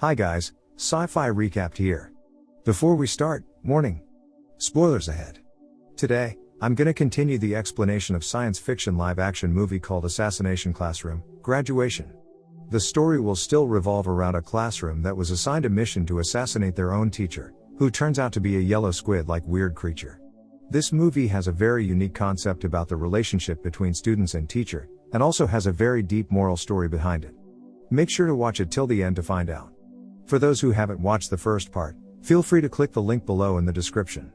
Hi guys, Sci-Fi Recapped here. Before we start, warning. Spoilers ahead. Today, I'm gonna continue the explanation of science fiction live-action movie called Assassination Classroom, Graduation. The story will still revolve around a classroom that was assigned a mission to assassinate their own teacher, who turns out to be a yellow squid-like weird creature. This movie has a very unique concept about the relationship between students and teacher, and also has a very deep moral story behind it. Make sure to watch it till the end to find out. For those who haven't watched the first part, feel free to click the link below in the description.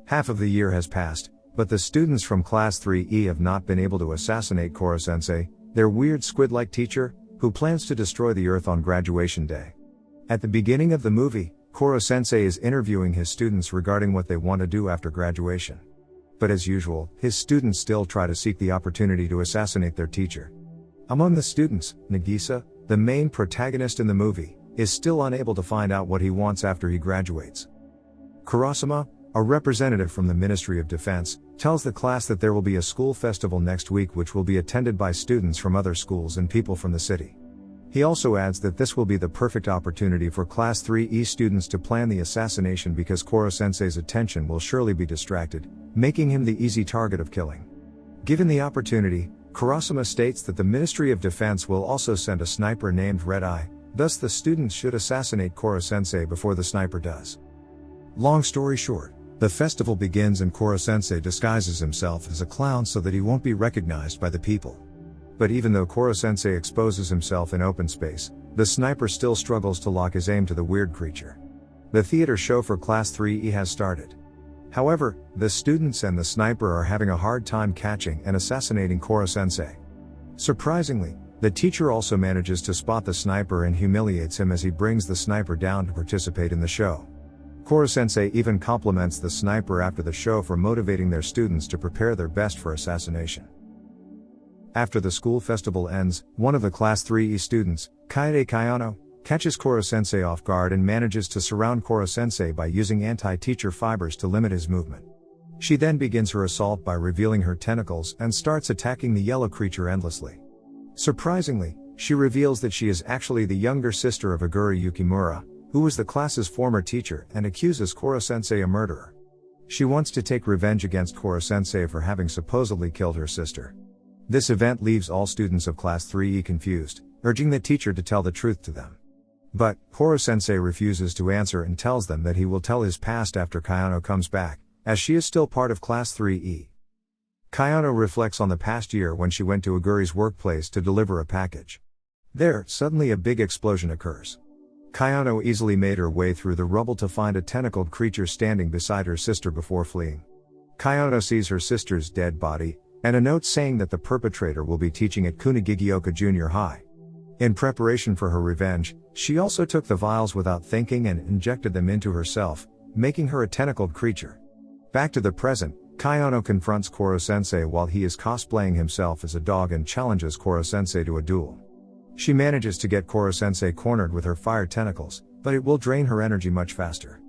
Half of the year has passed, but the students from Class 3E have not been able to assassinate Korosensei, their weird squid-like teacher, who plans to destroy the Earth on graduation day. At the beginning of the movie, Korosensei is interviewing his students regarding what they want to do after graduation. But as usual, his students still try to seek the opportunity to assassinate their teacher. Among the students, Nagisa, the main protagonist in the movie, is still unable to find out what he wants after he graduates. Kurosama, a representative from the Ministry of Defense, tells the class that there will be a school festival next week which will be attended by students from other schools and people from the city. He also adds that this will be the perfect opportunity for Class 3E students to plan the assassination because Korosensei's attention will surely be distracted, making him the easy target of killing. Given the opportunity, Kurosama states that the Ministry of Defense will also send a sniper named Red Eye, thus the students should assassinate Korosensei before the sniper does. Long story short, the festival begins and Korosensei disguises himself as a clown so that he won't be recognized by the people. But even though Korosensei exposes himself in open space, the sniper still struggles to lock his aim to the weird creature. The theater show for Class 3E has started. However, the students and the sniper are having a hard time catching and assassinating Korosensei. Surprisingly, the teacher also manages to spot the sniper and humiliates him as he brings the sniper down to participate in the show. Korosensei even compliments the sniper after the show for motivating their students to prepare their best for assassination. After the school festival ends, one of the Class 3E students, Kayano, catches Korosensei off guard and manages to surround Korosensei by using anti-teacher fibers to limit his movement. She then begins her assault by revealing her tentacles and starts attacking the yellow creature endlessly. Surprisingly, she reveals that she is actually the younger sister of Aguri Yukimura, who was the class's former teacher, and accuses Korosensei a murderer. She wants to take revenge against Korosensei for having supposedly killed her sister. This event leaves all students of Class 3E confused, urging the teacher to tell the truth to them. But Korosensei refuses to answer and tells them that he will tell his past after Kayano comes back, as she is still part of Class 3E. Kayano reflects on the past year when she went to Aguri's workplace to deliver a package. There, suddenly a big explosion occurs. Kayano easily made her way through the rubble to find a tentacled creature standing beside her sister before fleeing. Kayano sees her sister's dead body, and a note saying that the perpetrator will be teaching at Kunigigioka Junior High. In preparation for her revenge, she also took the vials without thinking and injected them into herself, making her a tentacled creature. Back to the present, Kayano confronts Korosensei while he is cosplaying himself as a dog and challenges Korosensei to a duel. She manages to get Korosensei cornered with her fire tentacles, but it will drain her energy much faster.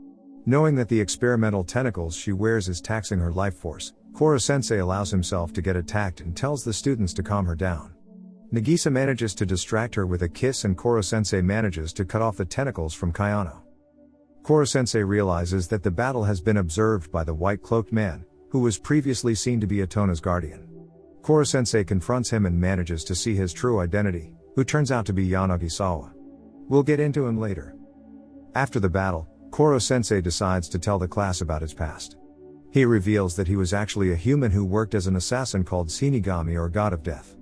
Knowing that the experimental tentacles she wears is taxing her life force, Korosensei allows himself to get attacked and tells the students to calm her down. Nagisa manages to distract her with a kiss and Korosensei manages to cut off the tentacles from Kayano. Korosensei realizes that the battle has been observed by the white-cloaked man, who was previously seen to be Atona's guardian. Korosensei confronts him and manages to see his true identity, who turns out to be Yanagisawa. We'll get into him later. After the battle, Korosensei decides to tell the class about his past. He reveals that he was actually a human who worked as an assassin called Shinigami or God of Death.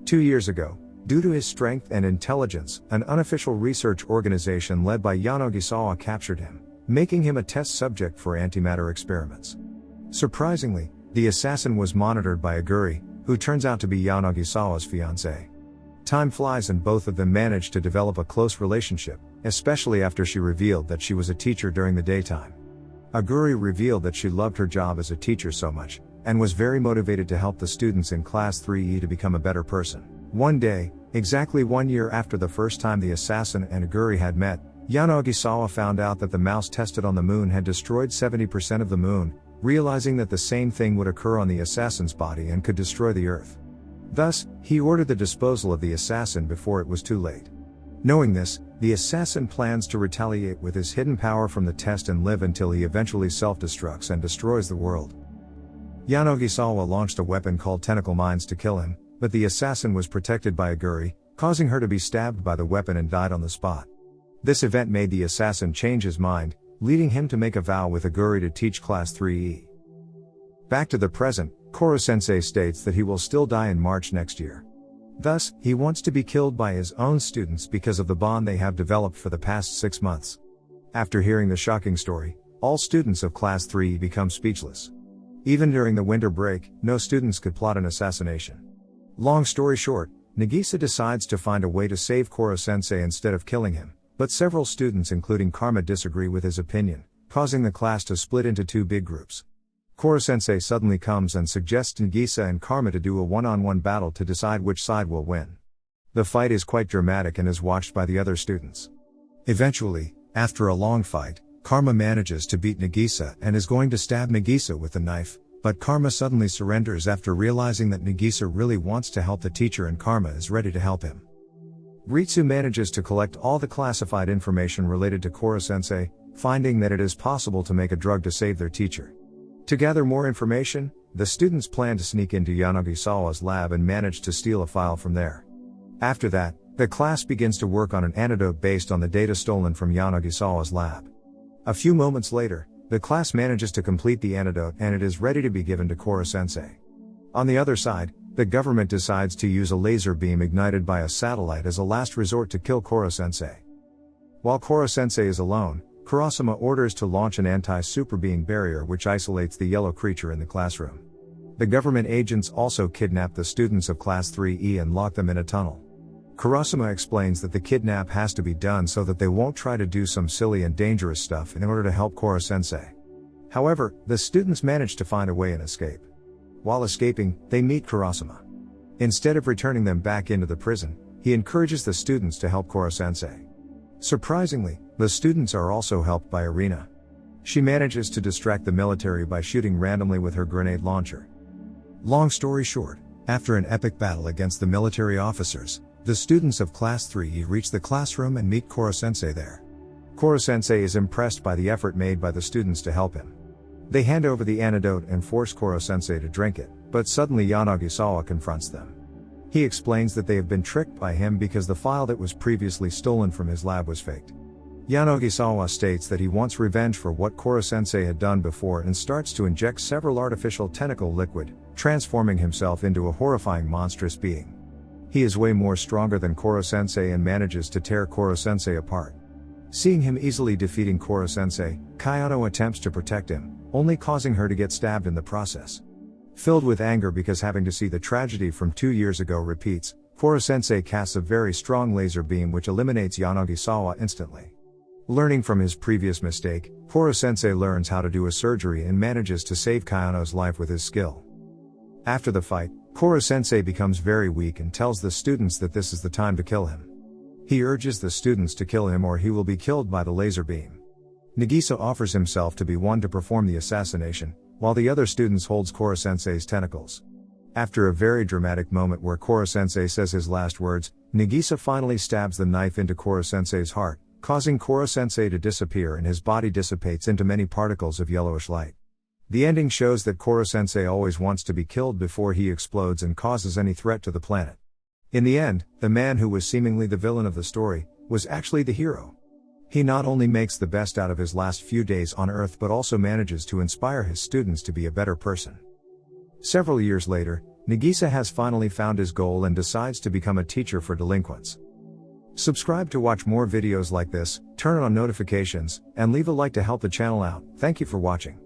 2 years ago, due to his strength and intelligence, an unofficial research organization led by Yanagisawa captured him, making him a test subject for antimatter experiments. Surprisingly, the assassin was monitored by Aguri, who turns out to be Yanagisawa's fiancée. Time flies and both of them manage to develop a close relationship, especially after she revealed that she was a teacher during the daytime. Aguri revealed that she loved her job as a teacher so much, and was very motivated to help the students in Class 3E to become a better person. One day, exactly 1 year after the first time the assassin and Aguri had met, Yanagisawa found out that the mouse tested on the moon had destroyed 70% of the moon, realizing that the same thing would occur on the assassin's body and could destroy the Earth. Thus, he ordered the disposal of the assassin before it was too late. Knowing this, the assassin plans to retaliate with his hidden power from the test and live until he eventually self-destructs and destroys the world. Yanagisawa launched a weapon called Tentacle Mines to kill him, but the assassin was protected by Aguri, causing her to be stabbed by the weapon and died on the spot. This event made the assassin change his mind, leading him to make a vow with Aguri to teach Class 3E. Back to the present, Korosensei states that he will still die in March next year. Thus, he wants to be killed by his own students because of the bond they have developed for the past 6 months. After hearing the shocking story, all students of Class 3E become speechless. Even during the winter break, no students could plot an assassination. Long story short, Nagisa decides to find a way to save Korosensei instead of killing him, but several students including Karma disagree with his opinion, causing the class to split into 2 big groups. Korosensei suddenly comes and suggests Nagisa and Karma to do a one-on-one battle to decide which side will win. The fight is quite dramatic and is watched by the other students. Eventually, after a long fight, Karma manages to beat Nagisa and is going to stab Nagisa with the knife, but Karma suddenly surrenders after realizing that Nagisa really wants to help the teacher and Karma is ready to help him. Ritsu manages to collect all the classified information related to Korosensei, finding that it is possible to make a drug to save their teacher. To gather more information, the students plan to sneak into Yanagisawa's lab and manage to steal a file from there. After that, the class begins to work on an antidote based on the data stolen from Yanagisawa's lab. A few moments later, the class manages to complete the antidote and it is ready to be given to Korosensei. On the other side, the government decides to use a laser beam ignited by a satellite as a last resort to kill Korosensei. While Korosensei is alone, Kurosama orders to launch an anti-superbeing barrier which isolates the yellow creature in the classroom. The government agents also kidnap the students of Class 3E and lock them in a tunnel. Kurosama explains that the kidnap has to be done so that they won't try to do some silly and dangerous stuff in order to help Korosensei. However, the students manage to find a way and escape. While escaping, they meet Kurosama. Instead of returning them back into the prison, he encourages the students to help Korosensei. Surprisingly, the students are also helped by Irina. She manages to distract the military by shooting randomly with her grenade launcher. Long story short, after an epic battle against the military officers, the students of Class 3E reach the classroom and meet Korosensei there. Korosensei is impressed by the effort made by the students to help him. They hand over the antidote and force Korosensei to drink it, but suddenly Yanagisawa confronts them. He explains that they have been tricked by him because the file that was previously stolen from his lab was faked. Yanagisawa states that he wants revenge for what Korosensei had done before and starts to inject several artificial tentacle liquid, transforming himself into a horrifying monstrous being. He is way more stronger than Korosensei and manages to tear Korosensei apart. Seeing him easily defeating Korosensei, Kayano attempts to protect him, only causing her to get stabbed in the process. Filled with anger because having to see the tragedy from 2 years ago repeats, Korosensei casts a very strong laser beam which eliminates Yanagisawa instantly. Learning from his previous mistake, Korosensei learns how to do a surgery and manages to save Kayano's life with his skill. After the fight, Korosensei becomes very weak and tells the students that this is the time to kill him. He urges the students to kill him or he will be killed by the laser beam. Nagisa offers himself to be one to perform the assassination, while the other students holds Korosensei's tentacles. After a very dramatic moment where Korosensei says his last words, Nagisa finally stabs the knife into Korosensei's heart, causing Korosensei to disappear and his body dissipates into many particles of yellowish light. The ending shows that Korosensei always wants to be killed before he explodes and causes any threat to the planet. In the end, the man who was seemingly the villain of the story, was actually the hero. He not only makes the best out of his last few days on Earth but also manages to inspire his students to be a better person. Several years later, Nagisa has finally found his goal and decides to become a teacher for delinquents. Subscribe to watch more videos like this, turn on notifications, and leave a like to help the channel out. Thank you for watching.